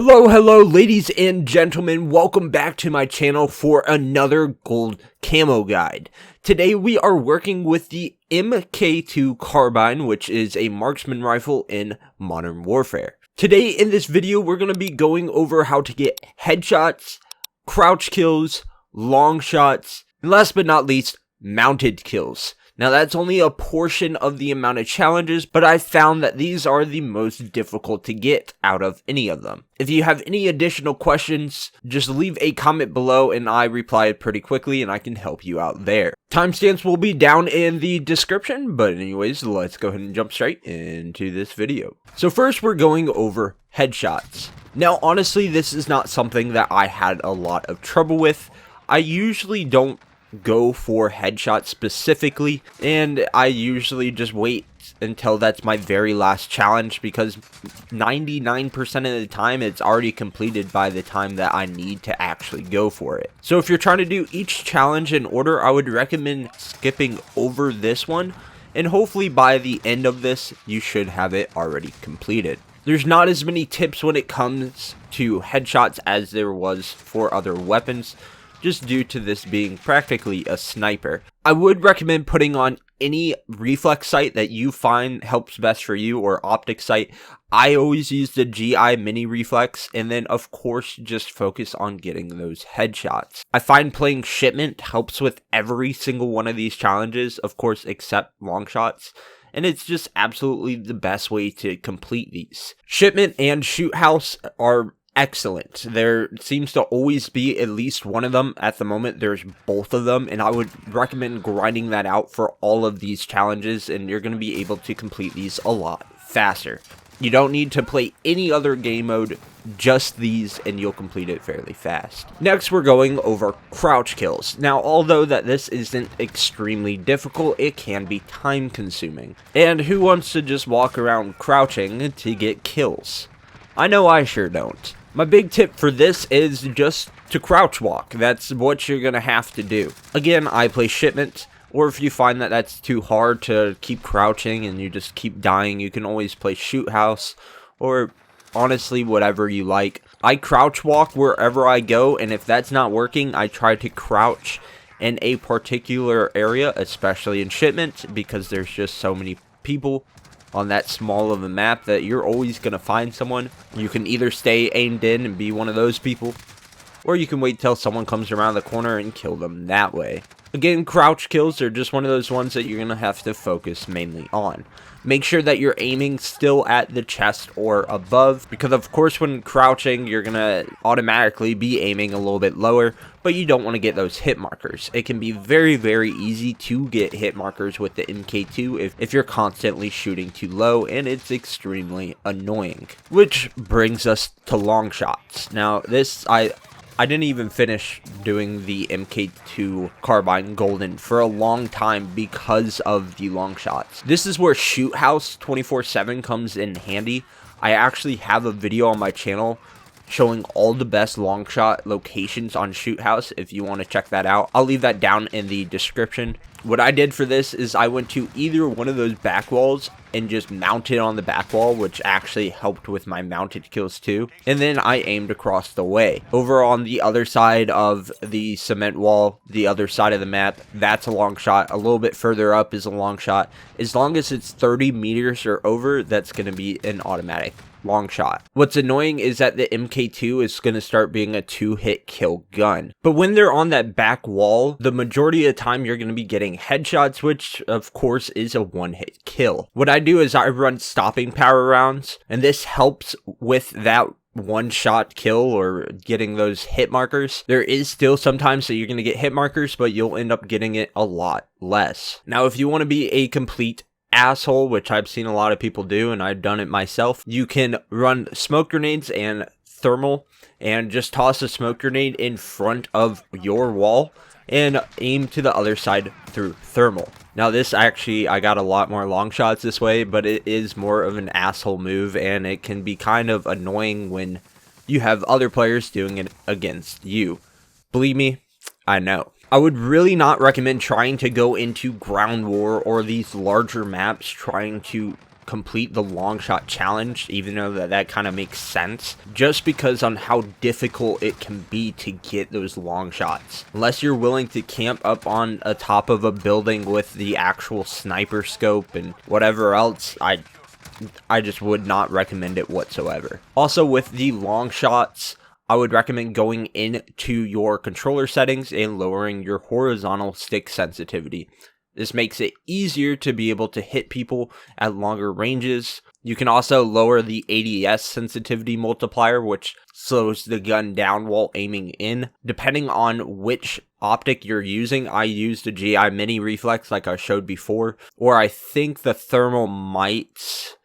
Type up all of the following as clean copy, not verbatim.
Hello ladies and gentlemen, welcome back to my channel for another gold camo guide. Today we are working with the MK2 Carbine, which is a marksman rifle in Modern Warfare. Today in this video we're going to be going over how to get headshots, crouch kills, long shots, and last but not least, mounted kills. Now that's only a portion of the amount of challenges, but I found that these are the most difficult to get out of any of them. If you have any additional questions, just leave a comment below and I reply pretty quickly and I can help you out there. Timestamps will be down in the description, but anyways, let's go ahead and jump straight into this video. So first we're going over headshots. Now honestly, this is not something that I had a lot of trouble with. I usually don't go for headshots specifically, and I usually just wait until that's my very last challenge because 99% of the time it's already completed by the time that I need to actually go for it. So if you're trying to do each challenge in order, I would recommend skipping over this one, and hopefully by the end of this you should have it already completed. There's not as many tips when it comes to headshots as there was for other weapons, just due to this being practically a sniper. I would recommend putting on any reflex sight that you find helps best for you, or optic sight. I always use the GI mini reflex, and then of course just focus on getting those headshots. I find playing shipment helps with every single one of these challenges, of course except long shots, and it's just absolutely the best way to complete these. Shipment and shoot house are excellent. There seems to always be at least one of them. At the moment there's both of them, and I would recommend grinding that out for all of these challenges, and you're going to be able to complete these a lot faster. You don't need to play any other game mode, just these, and you'll complete it fairly fast. Next we're going over crouch kills. Now although that this isn't extremely difficult, it can be time consuming, and who wants to just walk around crouching to get kills? I know I sure don't. My big tip for this is just to crouch walk. That's what you're going to have to do. Again, I play shipment, or if you find that that's too hard to keep crouching and you just keep dying, you can always play shoot house, or honestly whatever you like. I crouch walk wherever I go, and if that's not working, I try to crouch in a particular area, especially in shipment, because there's just so many people on that small of a map that you're always going to find someone. You can either stay aimed in and be one of those people, or you can wait till someone comes around the corner and kill them that way. Again, crouch kills are just one of those ones that you're going to have to focus mainly on. Make sure that you're aiming still at the chest or above, because of course when crouching you're going to automatically be aiming a little bit lower, but you don't want to get those hit markers. It can be very easy to get hit markers with the MK2 if you're constantly shooting too low, and it's extremely annoying. Which brings us to long shots. Now this, I didn't even finish doing the MK2 Carbine Golden for a long time because of the long shots. This is where Shoot House 24/7 comes in handy. I actually have a video on my channel showing all the best long shot locations on Shoot House. If you want to check that out, I'll leave that down in the description. What I did for this is I went to either one of those back walls and just mounted on the back wall, which actually helped with my mounted kills too. And then I aimed across the way. Over on the other side of the cement wall, the other side of the map, that's a long shot. A little bit further up is a long shot. As long as it's 30 meters or over, that's going to be an automatic long shot. What's annoying is that the MK2 is going to start being a 2-hit kill gun. But when they're on that back wall, the majority of the time you're going to be getting headshots, which of course is a 1-hit kill. What I do is I run stopping power rounds, and this helps with that one-shot kill or getting those hit markers. There is still sometimes that you're going to get hit markers, but you'll end up getting it a lot less. Now if you want to be a complete asshole, which I've seen a lot of people do and I've done it myself, you can run smoke grenades and thermal and just toss a smoke grenade in front of your wall and aim to the other side through thermal. Now this actually, I got a lot more long shots this way, but it is more of an asshole move, and it can be kind of annoying when you have other players doing it against you. Believe me, I know. I would really not recommend trying to go into ground war or these larger maps trying to complete the long shot challenge, even though that kind of makes sense, just because on how difficult it can be to get those long shots. Unless you're willing to camp up on a top of a building with the actual sniper scope and whatever else, I just would not recommend it whatsoever. Also, with the long shots, I would recommend going into your controller settings and lowering your horizontal stick sensitivity. This makes it easier to be able to hit people at longer ranges. You can also lower the ADS sensitivity multiplier, which slows the gun down while aiming in. Depending on which optic you're using, I used a GI Mini Reflex like I showed before, or I think the thermal might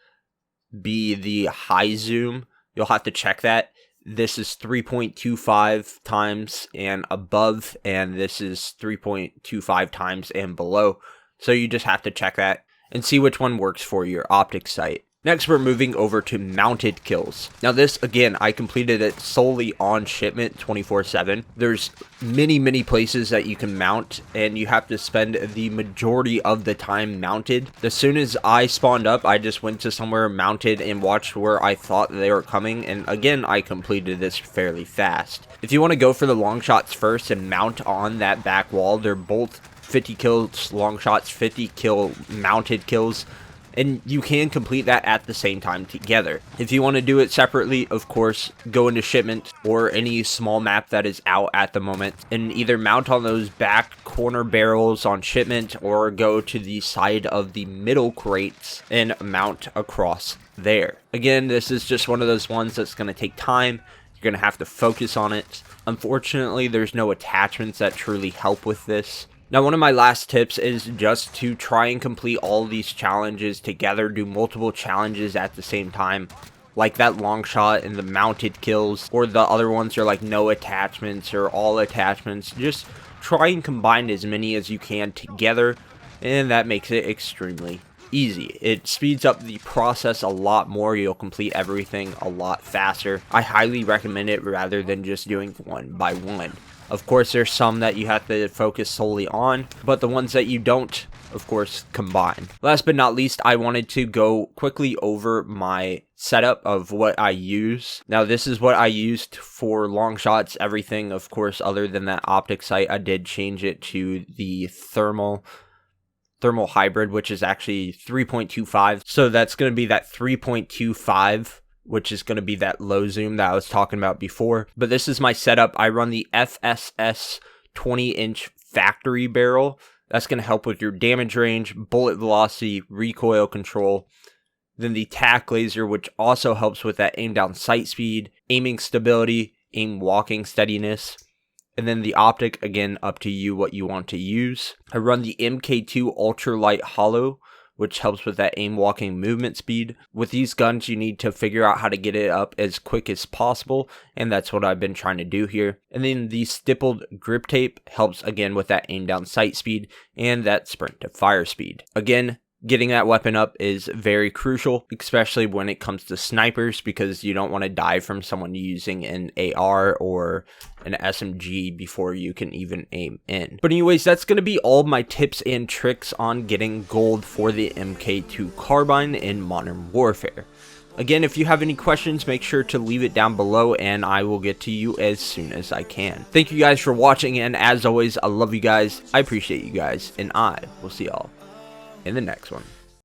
be the high zoom. You'll have to check that. This is 3.25 times and above, and this is 3.25 times and below. So you just have to check that and see which one works for your optic sight. Next, we're moving over to mounted kills. Now this, again, I completed it solely on shipment 24/7. There's many places that you can mount, and you have to spend the majority of the time mounted. As soon as I spawned up, I just went to somewhere mounted and watched where I thought they were coming, and again, I completed this fairly fast. If you want to go for the long shots first and mount on that back wall, they're both 50 kills long shots, 50 kill mounted kills, and you can complete that at the same time together. If you want to do it separately, of course, go into shipment or any small map that is out at the moment and either mount on those back corner barrels on shipment or go to the side of the middle crates and mount across there. Again, this is just one of those ones that's going to take time. You're going to have to focus on it. Unfortunately, there's no attachments that truly help with this. Now, one of my last tips is just to try and complete all these challenges together, do multiple challenges at the same time, like that long shot and the mounted kills, or the other ones are like no attachments or all attachments. Just try and combine as many as you can together, and that makes it extremely easy. It speeds up the process a lot more. You'll complete everything a lot faster. I highly recommend it rather than just doing one by one. Of course, there's some that you have to focus solely on, but the ones that you don't, of course, combine. Last but not least, I wanted to go quickly over my setup of what I use. Now, this is what I used for long shots. Everything, of course, other than that optic sight, I did change it to the thermal hybrid, which is actually 3.25. So that's going to be that 3.25, which is going to be that low zoom that I was talking about before. But this is my setup. I run the FSS 20-inch factory barrel. That's going to help with your damage range, bullet velocity, recoil control. Then the tack laser, which also helps with that aim down sight speed, aiming stability, aim walking steadiness. And then the optic, again, up to you what you want to use. I run the MK2 Ultralight Hollow, which helps with that aim walking movement speed. With these guns, you need to figure out how to get it up as quick as possible, and that's what I've been trying to do here. And then the stippled grip tape helps again with that aim down sight speed and that sprint to fire speed. Again, getting that weapon up is very crucial, especially when it comes to snipers, because you don't want to die from someone using an AR or an SMG before you can even aim in. But anyways, that's going to be all my tips and tricks on getting gold for the MK2 Carbine in Modern Warfare. Again, if you have any questions, make sure to leave it down below and I will get to you as soon as I can. Thank you guys for watching, and as always, I love you guys, I appreciate you guys, and I will see y'all in the next one.